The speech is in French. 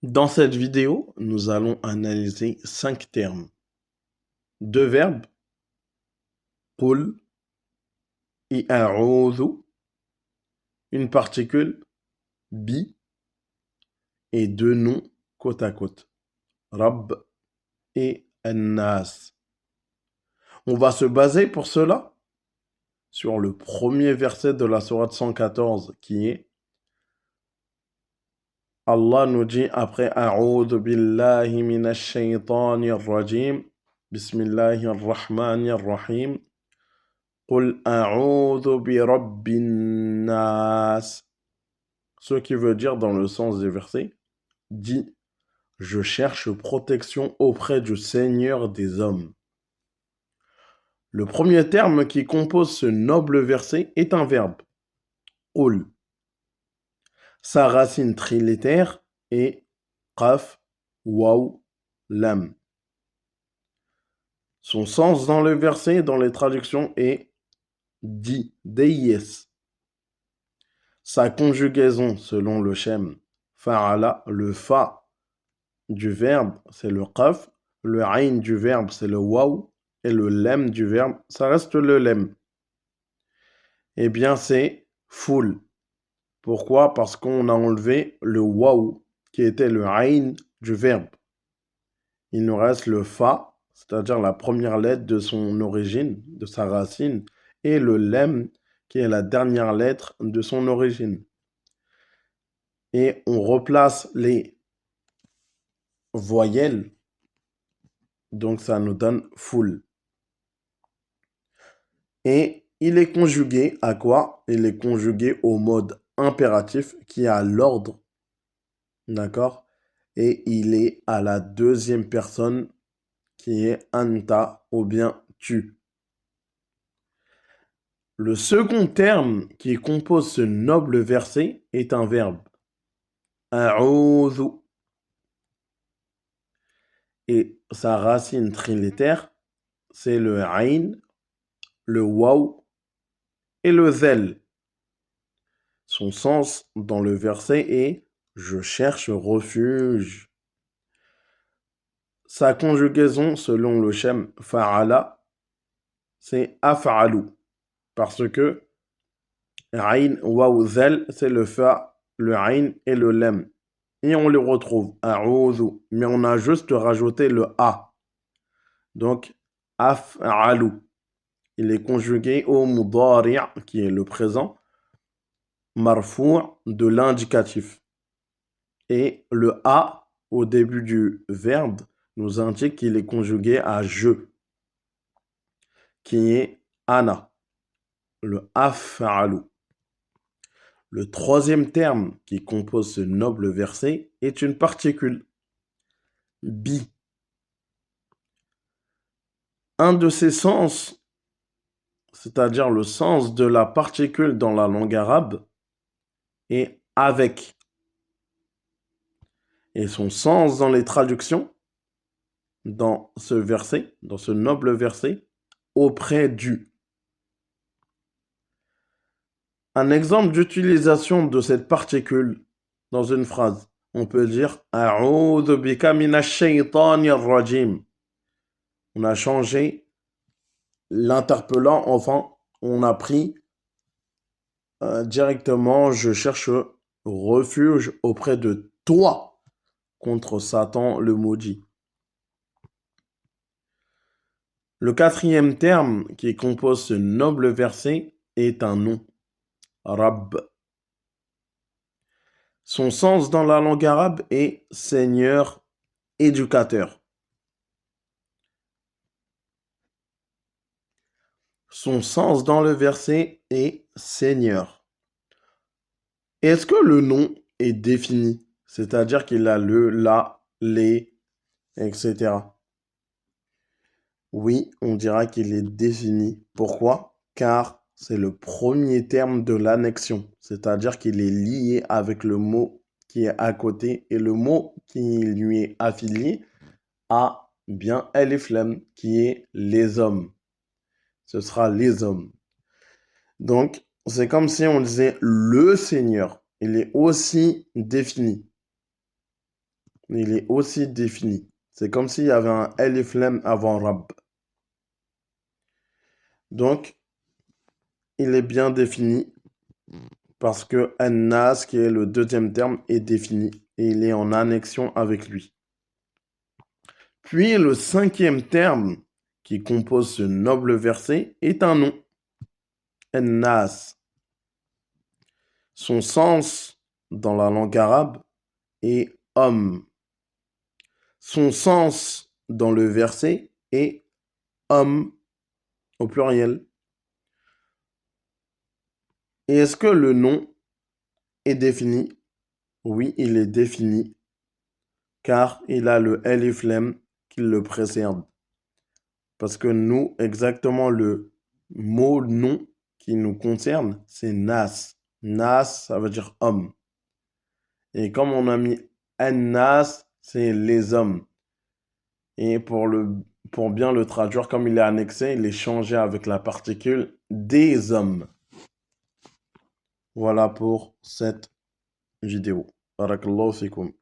Dans cette vidéo, nous allons analyser 5 termes. 2 verbes, قل et أعوذ, une particule, bi, et 2 noms côte à côte, Rabb et An-Nas. On va se baser pour cela sur le premier verset de la sourate 114 qui est Allah nous dit après A'udhu billahi minash shaytanir rajim, Bismillahir rahmanir rahim, Qul a'udhu bi rabbin nas. Ce qui veut dire dans le sens des versets, dit je cherche protection auprès du Seigneur des hommes. Le premier terme qui compose ce noble verset est un verbe, qul. Sa racine trilitère est qaf, waw, lam. Son sens dans le verset, dans les traductions, est dit, deyes. Sa conjugaison, selon le shem, fa'ala, le fa du verbe, c'est le qaf, le ayn du verbe, c'est le waw, et le lem du verbe, ça reste le lem. Eh bien, c'est full. Pourquoi? Parce qu'on a enlevé le waw, qui était le ayn du verbe. Il nous reste le fa, c'est-à-dire la première lettre de son origine, de sa racine, et le lem, qui est la dernière lettre de son origine. Et on replace les voyelles, donc ça nous donne full. Et il est conjugué à quoi? Il est conjugué au mode impératif qui est à l'ordre, d'accord? Et il est à la deuxième personne qui est anta ou bien tu. Le second terme qui compose ce noble verset est un verbe. A'udhu. Et sa racine trilitère, c'est le ayn, le waw et le zel. Son sens dans le verset est je cherche refuge. Sa conjugaison selon le shem fa'ala, c'est af'alu. Parce que ayn, waw, zel, c'est le fa, le ayn et le lem. Et on les retrouve, a'udhu, mais on a juste rajouté le a. Donc, af'alu. Il est conjugué au mudari' qui est le présent, marfou' de l'indicatif. Et le a au début du verbe nous indique qu'il est conjugué à je, qui est ana, le af'alu. Le troisième terme qui compose ce noble verset est une particule, bi. Un de ses sens, c'est-à-dire le sens de la particule dans la langue arabe, est avec. Et son sens dans les traductions, dans ce verset, dans ce noble verset, auprès du. Un exemple d'utilisation de cette particule dans une phrase, on peut dire A'udhu bika minash shaytanir rajim. On a changé l'interpellant, enfin, on a pris directement je cherche refuge auprès de toi contre Satan le maudit. Le quatrième terme qui compose ce noble verset est un nom, Rabb. Son sens dans la langue arabe est Seigneur, éducateur. Son sens dans le verset est Seigneur. Est-ce que le nom est défini? C'est-à-dire qu'il a le, la, les, etc. Oui, on dira qu'il est défini. Pourquoi? Car c'est le premier terme de l'annexion, c'est-à-dire qu'il est lié avec le mot qui est à côté et le mot qui lui est affilié a bien Elif Lam, qui est les hommes. Ce sera les hommes. Donc, c'est comme si on disait le Seigneur. Il est aussi défini. Il est aussi défini. C'est comme s'il y avait un alif lam avant Rabb. Donc, il est bien défini parce que An-Nas, qui est le deuxième terme, est défini et il est en annexion avec lui. Puis le cinquième terme qui compose ce noble verset est un nom. An-Nas. Son sens dans la langue arabe est homme. Son sens dans le verset est homme au pluriel. Et est-ce que le nom est défini? Oui, il est défini car il a le alif lam qui le précède. Parce que nous, exactement le mot nom qui nous concerne, c'est nas. Nas, ça veut dire homme. Et comme on a mis an-nas, c'est les hommes. Et pour bien le traduire, comme il est annexé, il est changé avec la particule des hommes. Voilà pour cette vidéo. Barakallahu fikum.